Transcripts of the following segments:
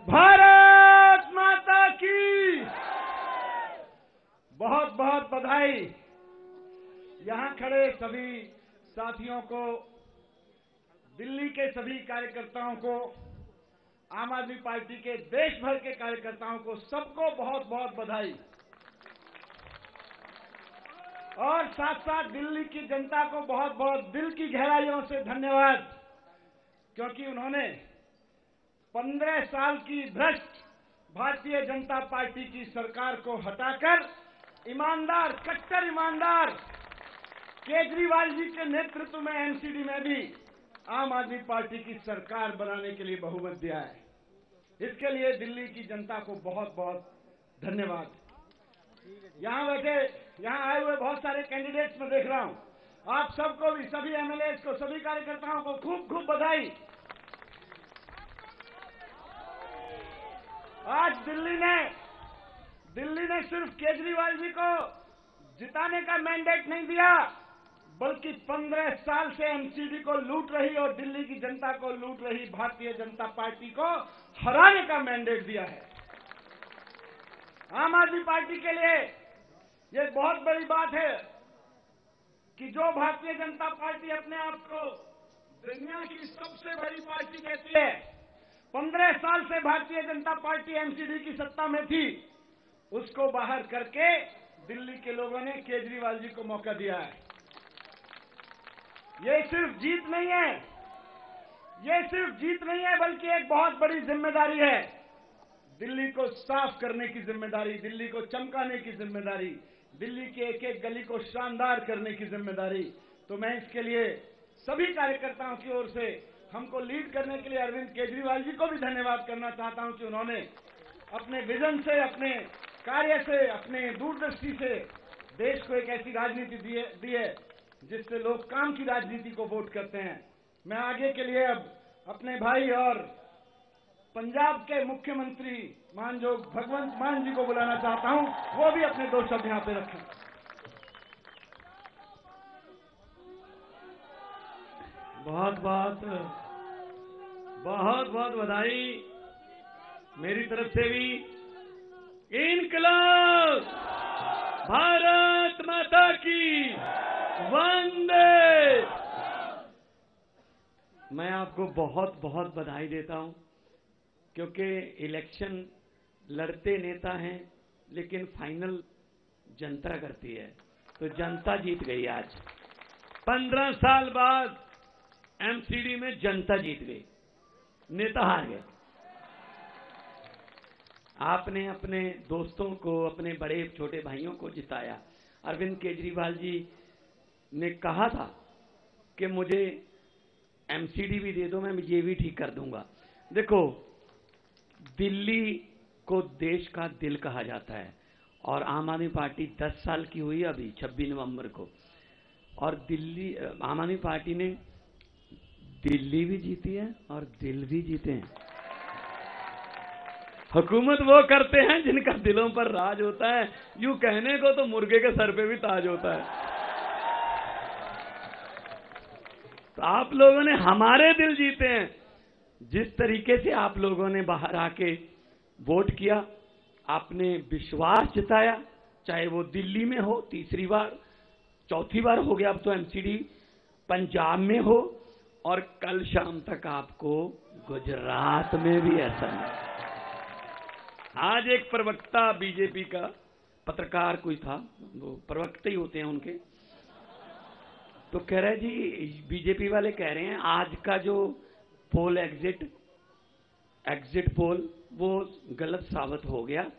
भारत माता की बहुत बहुत बधाई। यहां खड़े सभी साथियों को, दिल्ली के सभी कार्यकर्ताओं को, आम आदमी पार्टी के देश भर के कार्यकर्ताओं को, सबको बहुत बहुत बधाई। और साथ साथ दिल्ली की जनता को बहुत बहुत दिल की गहराइयों से धन्यवाद, क्योंकि उन्होंने 15 साल की भ्रष्ट भारतीय जनता पार्टी की सरकार को हटाकर ईमानदार, कट्टर ईमानदार केजरीवाल जी के नेतृत्व में एमसीडी में भी आम आदमी पार्टी की सरकार बनाने के लिए बहुमत दिया है। इसके लिए दिल्ली की जनता को बहुत बहुत धन्यवाद। यहां आए हुए बहुत सारे कैंडिडेट्स में देख रहा हूं, आप सबको भी, सभी एमएलए को, सभी कार्यकर्ताओं को खूब खूब बधाई। आज दिल्ली ने सिर्फ केजरीवाल जी को जिताने का मैंडेट नहीं दिया, बल्कि 15 साल से एमसीडी को लूट रही और दिल्ली की जनता को लूट रही भारतीय जनता पार्टी को हराने का मैंडेट दिया है। आम आदमी पार्टी के लिए यह बहुत बड़ी बात है कि जो भारतीय जनता पार्टी अपने आप को दुनिया की सबसे बड़ी पार्टी कहती है, 15 साल से भारतीय जनता पार्टी एमसीडी की सत्ता में थी, उसको बाहर करके दिल्ली के लोगों ने केजरीवाल जी को मौका दिया है। ये सिर्फ जीत नहीं है, बल्कि एक बहुत बड़ी जिम्मेदारी है। दिल्ली को साफ करने की जिम्मेदारी, दिल्ली को चमकाने की जिम्मेदारी, दिल्ली के एक एक गली को शानदार करने की जिम्मेदारी। तो मैं इसके लिए सभी कार्यकर्ताओं की ओर से हमको लीड करने के लिए अरविंद केजरीवाल जी को भी धन्यवाद करना चाहता हूं कि उन्होंने अपने विजन से, अपने कार्य से, अपने दूरदृष्टि से देश को एक ऐसी राजनीति दी है जिससे लोग काम की राजनीति को वोट करते हैं। मैं आगे के लिए अब अपने भाई और पंजाब के मुख्यमंत्री मानजोग भगवंत मान जी को बुलाना चाहता हूं, वो भी अपने 2 शब्द यहां पे रखें। बहुत बहुत बधाई मेरी तरफ से भी। इनकलाब भारत माता की वंदे। मैं आपको बहुत बहुत बधाई देता हूं, क्योंकि इलेक्शन लड़ते नेता हैं, लेकिन फाइनल जनता करती है। तो जनता जीत गई। आज 15 साल बाद एमसीडी में जनता जीत गई, नेता हार गए। आपने अपने दोस्तों को, अपने बड़े छोटे भाइयों को जिताया। अरविंद केजरीवाल जी ने कहा था कि मुझे एमसीडी भी दे दो, मैं ये भी ठीक कर दूंगा। देखो, दिल्ली को देश का दिल कहा जाता है, और आम आदमी पार्टी 10 साल की हुई अभी 26 नवंबर को, और आम आदमी पार्टी ने दिल्ली भी जीती है और दिल भी जीते हैं। हुकूमत वो करते हैं जिनका दिलों पर राज होता है। यूं कहने को तो मुर्गे के सर पे भी ताज होता है। तो आप लोगों ने हमारे दिल जीते हैं। जिस तरीके से आप लोगों ने बाहर आके वोट किया, आपने विश्वास जताया, चाहे वो दिल्ली में हो, तीसरी बार, चौथी बार हो गया अब तो एमसीडी, पंजाब में हो, और कल शाम तक आपको गुजरात में भी ऐसा नहीं। आज एक प्रवक्ता बीजेपी का, पत्रकार कोई था, वो प्रवक्ता ही होते हैं उनके, तो कह रहे जी, बीजेपी वाले कह रहे हैं आज का जो पोल एग्जिट पोल वो गलत साबित हो गया।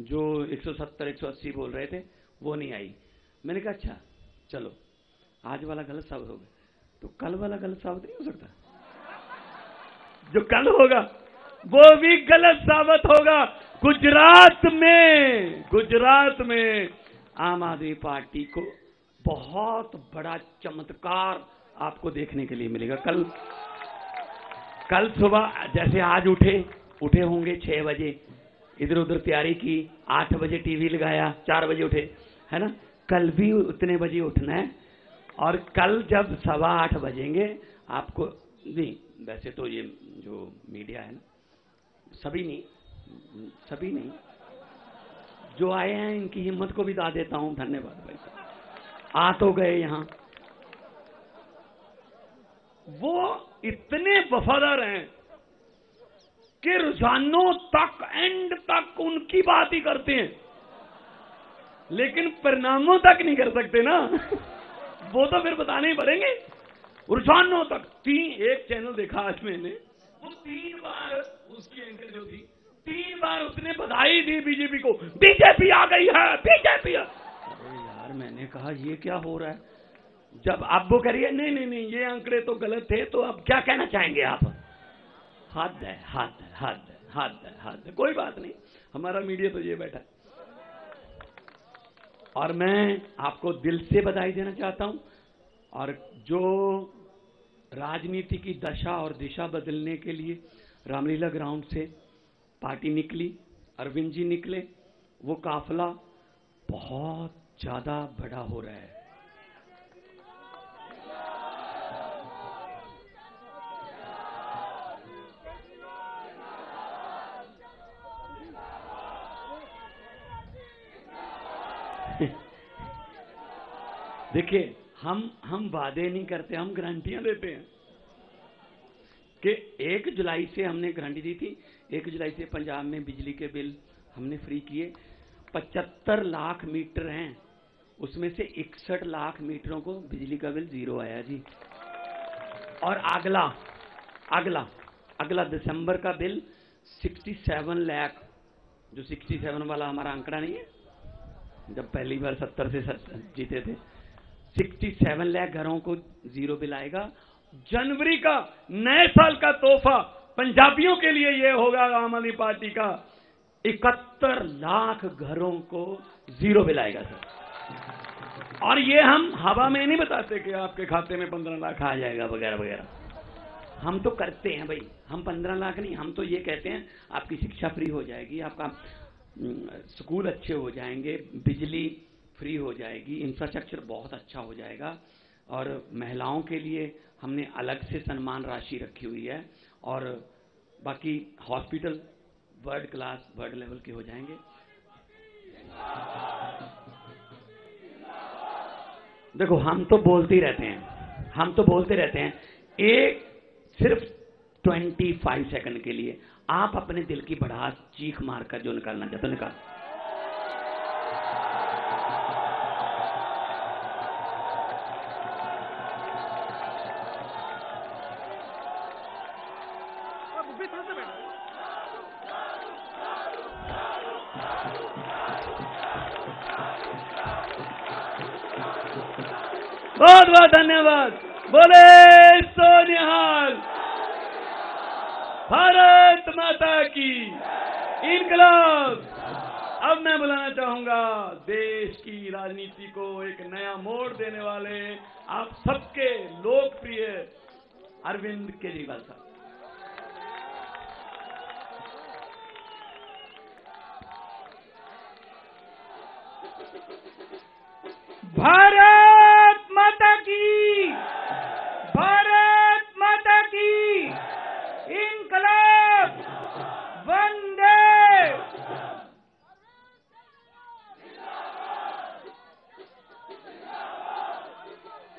जो 170 180 बोल रहे थे वो नहीं आई। मैंने कहा अच्छा चलो, आज वाला गलत साबित हो गया तो कल वाला गलत साबित नहीं हो सकता। जो कल होगा वो भी गलत साबित होगा। गुजरात में आम आदमी पार्टी को बहुत बड़ा चमत्कार आपको देखने के लिए मिलेगा। कल सुबह जैसे आज उठे होंगे 6 बजे, इधर उधर तैयारी की, 8 बजे टीवी लगाया, 4 बजे उठे, है ना। कल भी उतने बजे उठना है, और कल जब 7:15 बजेंगे आपको, नहीं वैसे तो ये जो मीडिया है ना, सभी नहीं, जो आए हैं इनकी हिम्मत को भी दा देता हूं, धन्यवाद भाई साहब, आ तो गए यहां। वो इतने वफादार हैं कि रुझानों तक, एंड तक उनकी बात ही करते हैं, लेकिन परिणामों तक नहीं कर सकते ना। वो तो फिर बताने ही पड़ेंगे। रुझानों तक एक चैनल देखा आज मैंने, वो 3 बार उसकी एंकर जो थी, 3 बार उसने बधाई दी बीजेपी को, बीजेपी आ गई है, बीजेपी। अरे यार, मैंने कहा ये क्या हो रहा है? जब आप वो करिए नहीं ये आंकड़े तो गलत थे, तो अब क्या कहना चाहेंगे आप? हद है। कोई बात नहीं, हमारा मीडिया तो ये बैठा है। और मैं आपको दिल से बधाई देना चाहता हूं। और जो राजनीति की दशा और दिशा बदलने के लिए रामलीला ग्राउंड से पार्टी निकली, अरविंद जी निकले, वो काफिला बहुत ज्यादा बड़ा हो रहा है। देखिए, हम वादे नहीं करते, हम गारंटियां देते हैं कि 1 जुलाई से हमने गारंटी दी थी, 1 जुलाई से पंजाब में बिजली के बिल हमने फ्री किए। 75 लाख मीटर हैं, उसमें से 61 लाख मीटरों को बिजली का बिल 0 आया जी। और अगला दिसंबर का बिल 67 लाख, जो 67 वाला हमारा आंकड़ा नहीं है, जब पहली बार 70 से जीते थे, 67 लाख घरों को 0 बिल आएगा। जनवरी का नए साल का तोहफा पंजाबियों के लिए यह होगा, आम आदमी पार्टी का 71 लाख घरों को 0 बिल आएगा सर। और ये हम हवा में नहीं बताते कि आपके खाते में 15 लाख आ जाएगा वगैरह वगैरह, हम तो करते हैं भाई। हम 15 लाख नहीं, हम तो ये कहते हैं आपकी शिक्षा फ्री हो जाएगी, आपका स्कूल अच्छे हो जाएंगे, बिजली फ्री हो जाएगी, इंफ्रास्ट्रक्चर बहुत अच्छा हो जाएगा। और महिलाओं के लिए हमने अलग से सम्मान राशि रखी हुई है, और बाकी hospital world class, world level के हो जाएंगे। देखो, हम तो बोलते ही रहते हैं, एक सिर्फ 25 सेकंड के लिए आप अपने दिल की भड़ास चीख मारकर जो निकालना चाहते हो निकाल। बहुत बहुत धन्यवाद। बोले सोनिहाल, भारत माता की इनकलाब। अब मैं बुलाना चाहूंगा देश की राजनीति को एक नया मोड़ देने वाले आप सबके लोकप्रिय अरविंद केजरीवाल साहब। भारत माता की, भारत माता की इनकलाब, वंदे।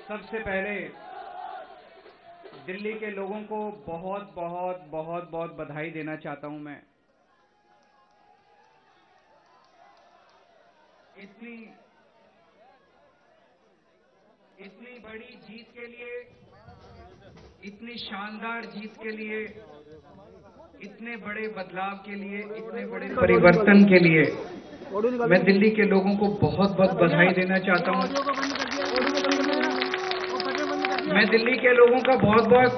सबसे पहले दिल्ली के लोगों को बहुत बहुत बहुत बहुत बधाई देना चाहता हूं मैं। इतनी बड़ी जीत के लिए, इतनी शानदार जीत के लिए, इतने बड़े बदलाव के लिए, इतने बड़े परिवर्तन के लिए मैं दिल्ली के लोगों को बहुत बहुत बधाई देना चाहता हूं। मैं दिल्ली के लोगों का बहुत बहुत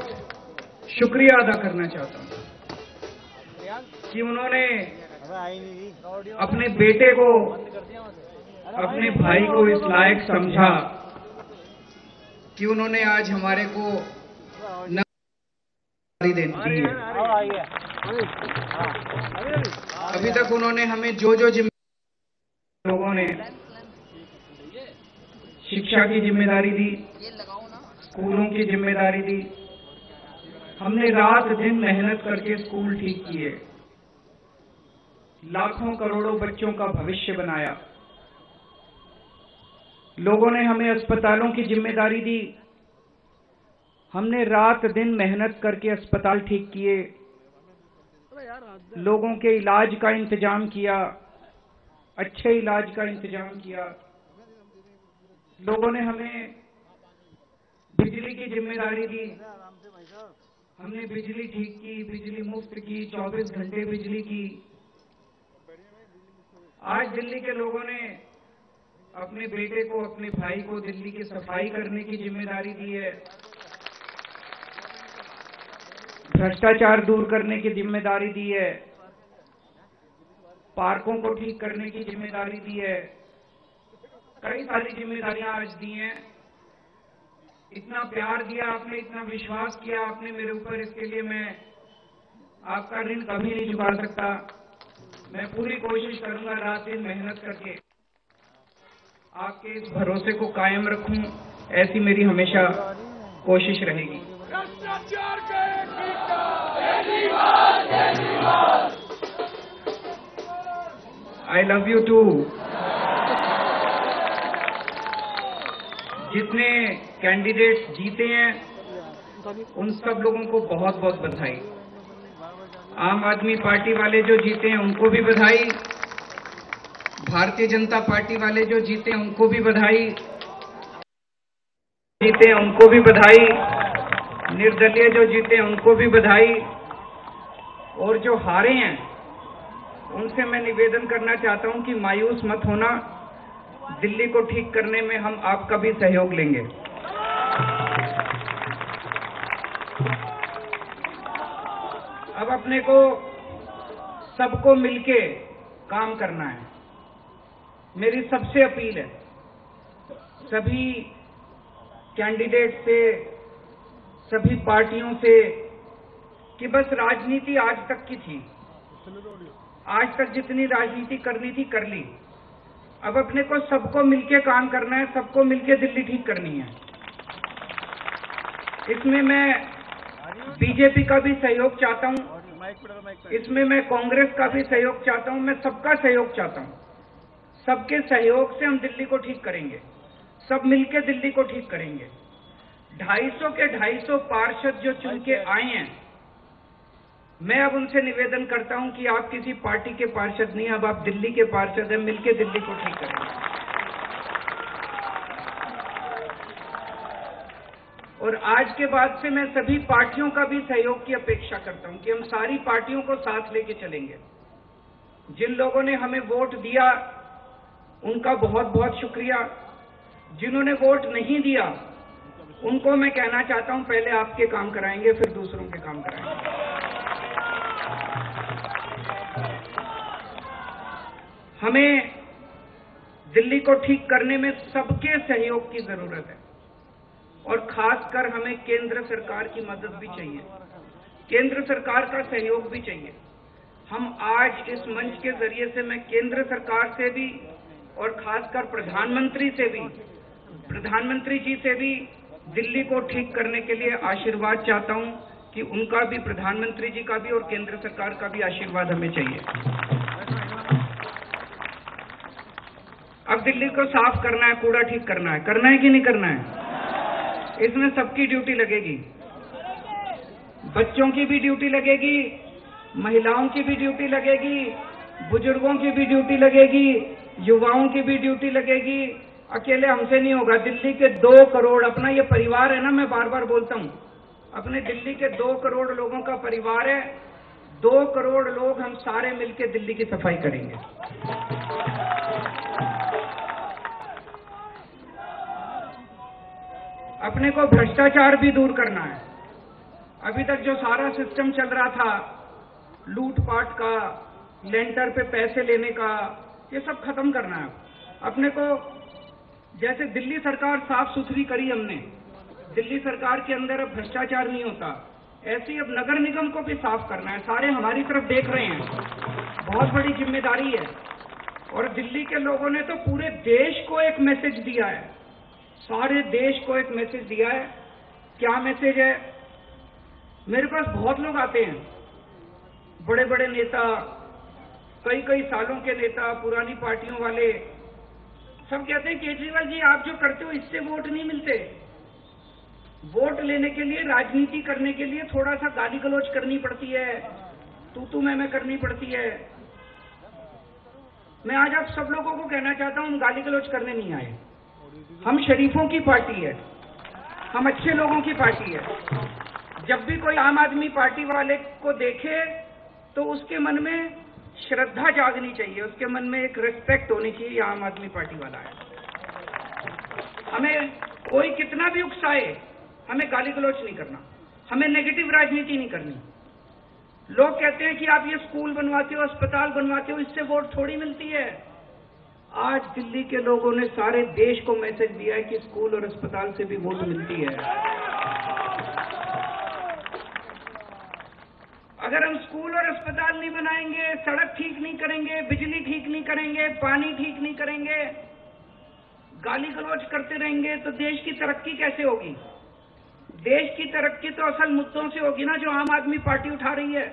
शुक्रिया अदा करना चाहता हूं कि उन्होंने अपने बेटे को, अपने भाई को इस लायक समझा कि उन्होंने आज हमारे को नौकरी दी है। अभी तक उन्होंने हमें जो जिम्मेदारी, लोगों ने शिक्षा की जिम्मेदारी दी, स्कूलों की जिम्मेदारी दी, हमने रात दिन मेहनत करके स्कूल ठीक किए, लाखों करोड़ों बच्चों का भविष्य बनाया। लोगों ने हमें अस्पतालों की जिम्मेदारी दी, हमने रात दिन मेहनत करके अस्पताल ठीक किए, लोगों के इलाज का इंतजाम किया, अच्छे इलाज का इंतजाम किया। लोगों ने हमें बिजली की जिम्मेदारी दी, हमने बिजली ठीक की, बिजली मुफ्त की, 24 घंटे बिजली की। आज दिल्ली के लोगों ने अपने बेटे को, अपने भाई को दिल्ली की सफाई करने की जिम्मेदारी दी है, भ्रष्टाचार दूर करने की जिम्मेदारी दी है, पार्कों को ठीक करने की जिम्मेदारी दी है, कई सारी जिम्मेदारियां आज दी हैं। इतना प्यार दिया आपने, इतना विश्वास किया आपने मेरे ऊपर, इसके लिए मैं आपका ऋण कभी नहीं चुका सकता। मैं पूरी कोशिश करूंगा रात दिन मेहनत करके आपके इस भरोसे को कायम रखूं, ऐसी मेरी हमेशा कोशिश रहेगी। भ्रष्टाचार का आई लव यू टू। जितने कैंडिडेट्स जीते हैं उन सब लोगों को बहुत बहुत बधाई। आम आदमी पार्टी वाले जो जीते हैं उनको भी बधाई, भारतीय जनता पार्टी वाले जो जीते हैं उनको भी बधाई, जीते हैं उनको भी बधाई, निर्दलीय जो जीते हैं उनको भी बधाई, और जो हारे हैं उनसे मैं निवेदन करना चाहता हूं कि मायूस मत होना, दिल्ली को ठीक करने में हम आपका भी सहयोग लेंगे। अब अपने को सबको मिलके काम करना है। मेरी सबसे अपील है सभी कैंडिडेट से, सभी पार्टियों से, कि बस राजनीति आज तक की थी, आज तक जितनी राजनीति करनी थी कर ली। अब अपने को सबको मिलके काम करना है, सबको मिलके दिल्ली ठीक करनी है। इसमें मैं बीजेपी का भी सहयोग चाहता हूं, इसमें मैं कांग्रेस का भी सहयोग चाहता हूं, मैं सबका सहयोग चाहता हूं। सबके सहयोग से हम दिल्ली को ठीक करेंगे, सब मिलके दिल्ली को ठीक करेंगे। 250 के 250 पार्षद जो चुन के आए हैं, मैं अब उनसे निवेदन करता हूं कि आप किसी पार्टी के पार्षद नहीं, अब आप दिल्ली के पार्षद हैं, मिलके दिल्ली को ठीक करेंगे। और आज के बाद से मैं सभी पार्टियों का भी सहयोग की अपेक्षा करता हूं कि हम सारी पार्टियों को साथ लेके चलेंगे। जिन लोगों ने हमें वोट दिया उनका बहुत बहुत शुक्रिया, जिन्होंने वोट नहीं दिया उनको मैं कहना चाहता हूं पहले आपके काम कराएंगे फिर दूसरों के काम कराएंगे। हमें दिल्ली को ठीक करने में सबके सहयोग की जरूरत है, और खासकर हमें केंद्र सरकार की मदद भी चाहिए, केंद्र सरकार का सहयोग भी चाहिए। हम आज इस मंच के जरिए से मैं केंद्र सरकार से भी और खासकर प्रधानमंत्री जी से भी दिल्ली को ठीक करने के लिए आशीर्वाद चाहता हूं कि उनका भी, प्रधानमंत्री जी का भी और केंद्र सरकार का भी आशीर्वाद हमें चाहिए। अब दिल्ली को साफ करना है, कूड़ा ठीक करना है कि नहीं करना है? इसमें सबकी ड्यूटी लगेगी, बच्चों की भी ड्यूटी लगेगी, महिलाओं की भी ड्यूटी लगेगी, बुजुर्गों की भी ड्यूटी लगेगी, युवाओं की भी ड्यूटी लगेगी। अकेले हमसे नहीं होगा। दिल्ली के 2 करोड़, अपना ये परिवार है ना, मैं बार बार बोलता हूं, अपने दिल्ली के 2 करोड़ लोगों का परिवार है। 2 करोड़ लोग हम सारे मिलकर दिल्ली की सफाई करेंगे। अपने को भ्रष्टाचार भी दूर करना है। अभी तक जो सारा सिस्टम चल रहा था, लूटपाट का, लेंटर पे पैसे लेने का, ये सब खत्म करना है। अपने को, जैसे दिल्ली सरकार साफ सुथरी करी हमने, दिल्ली सरकार के अंदर अब भ्रष्टाचार नहीं होता, ऐसे ही अब नगर निगम को भी साफ करना है। सारे हमारी तरफ देख रहे हैं, बहुत बड़ी जिम्मेदारी है। और दिल्ली के लोगों ने तो पूरे देश को एक मैसेज दिया है, सारे देश को एक मैसेज दिया है। क्या मैसेज है? मेरे पास बहुत लोग आते हैं, बड़े बड़े नेता, कई कई सालों के नेता, पुरानी पार्टियों वाले, सब कहते हैं केजरीवाल जी आप जो करते हो इससे वोट नहीं मिलते। वोट लेने के लिए, राजनीति करने के लिए थोड़ा सा गाली गलौज करनी पड़ती है, तू मैं करनी पड़ती है। मैं आज आप सब लोगों को कहना चाहता हूं, हम गाली गलौज करने नहीं आए। हम शरीफों की पार्टी है, हम अच्छे लोगों की पार्टी है। जब भी कोई आम आदमी पार्टी वाले को देखे तो उसके मन में श्रद्धा जागनी चाहिए, उसके मन में एक रिस्पेक्ट होनी चाहिए, आम आदमी पार्टी वाला है। हमें कोई कितना भी उकसाए, हमें गाली गलौज नहीं करना, हमें नेगेटिव राजनीति नहीं करनी। लोग कहते हैं कि आप ये स्कूल बनवाते हो, अस्पताल बनवाते हो, इससे वोट थोड़ी मिलती है। आज दिल्ली के लोगों ने सारे देश को मैसेज दिया है कि स्कूल और अस्पताल से भी वोट मिलती है। अगर हम स्कूल और अस्पताल नहीं बनाएंगे, सड़क ठीक नहीं करेंगे, बिजली ठीक नहीं करेंगे, पानी ठीक नहीं करेंगे, गाली गलौज करते रहेंगे, तो देश की तरक्की कैसे होगी? देश की तरक्की तो असल मुद्दों से होगी ना, जो आम आदमी पार्टी उठा रही है।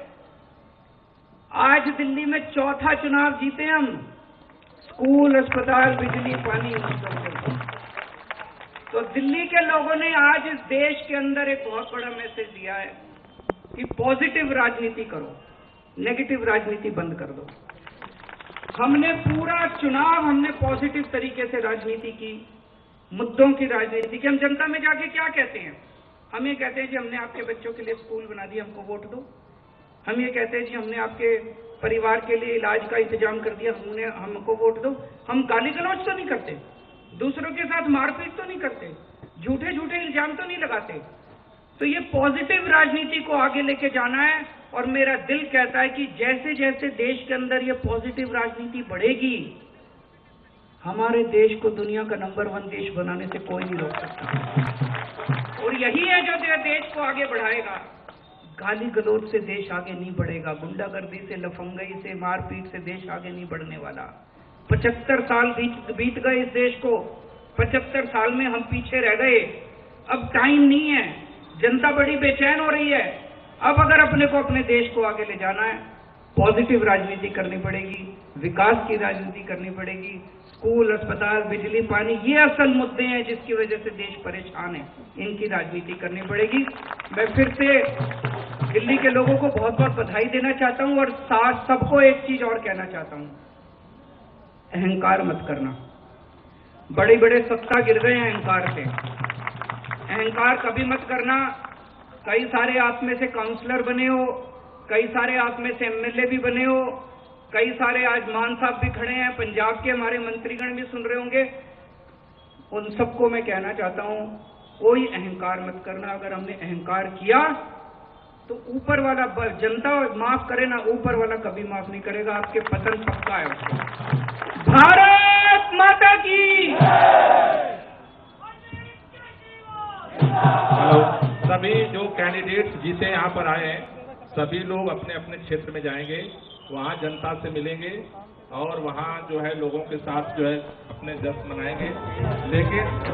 आज दिल्ली में चौथा चुनाव जीते हम, स्कूल, अस्पताल, बिजली, पानी मुद्दों से। तो दिल्ली के लोगों ने आज इस देश के अंदर एक बहुत बड़ा मैसेज दिया है कि पॉजिटिव राजनीति करो, नेगेटिव राजनीति बंद कर दो। हमने पूरा चुनाव पॉजिटिव तरीके से राजनीति की, मुद्दों की राजनीति की। हम जनता में जाके क्या कहते हैं? हम ये कहते हैं जी हमने आपके बच्चों के लिए स्कूल बना दिया, हमको वोट दो। हम ये कहते हैं जी हमने आपके परिवार के लिए इलाज का इंतजाम कर दिया, हमको वोट दो। हम गाली गलौज तो नहीं करते, दूसरों के साथ मारपीट तो नहीं करते, झूठे झूठे इल्जाम तो नहीं लगाते। तो ये पॉजिटिव राजनीति को आगे लेके जाना है, और मेरा दिल कहता है कि जैसे जैसे देश के अंदर ये पॉजिटिव राजनीति बढ़ेगी, हमारे देश को दुनिया का नंबर 1 देश बनाने से कोई नहीं रोक सकता। और यही है जो देश को आगे बढ़ाएगा। गाली गलौज से देश आगे नहीं बढ़ेगा, गुंडागर्दी से, लफंगई से, मारपीट से देश आगे नहीं बढ़ने वाला। 75 साल बीत गए इस देश को, 75 साल में हम पीछे रह गए। अब टाइम नहीं है, जनता बड़ी बेचैन हो रही है। अब अगर अपने को, अपने देश को आगे ले जाना है, पॉजिटिव राजनीति करनी पड़ेगी, विकास की राजनीति करनी पड़ेगी। स्कूल, अस्पताल, बिजली, पानी, ये असल मुद्दे हैं जिसकी वजह से देश परेशान है, इनकी राजनीति करनी पड़ेगी। मैं फिर से दिल्ली के लोगों को बहुत बहुत बधाई देना चाहता हूं, और साथ सबको एक चीज और कहना चाहता हूं, अहंकार मत करना। बड़े बड़े सत्ता गिर गए हैं अहंकार से, अहंकार कभी मत करना। कई सारे आप में से काउंसलर बने हो, कई सारे आप में से एमएलए भी बने हो, कई सारे आज मान साहब भी खड़े हैं, पंजाब के हमारे मंत्रीगण भी सुन रहे होंगे। उन सबको मैं कहना चाहता हूं, कोई अहंकार मत करना। अगर हमने अहंकार किया तो ऊपर वाला, जनता माफ करे ना, ऊपर वाला कभी माफ नहीं करेगा, आपके पतन पक्का है उसको। भारत माता की। हेलो, सभी जो कैंडिडेट्स जीते यहाँ पर आए हैं, सभी लोग अपने अपने क्षेत्र में जाएंगे, वहाँ जनता से मिलेंगे और वहाँ जो है लोगों के साथ जो है अपने जश्न मनाएंगे। लेकिन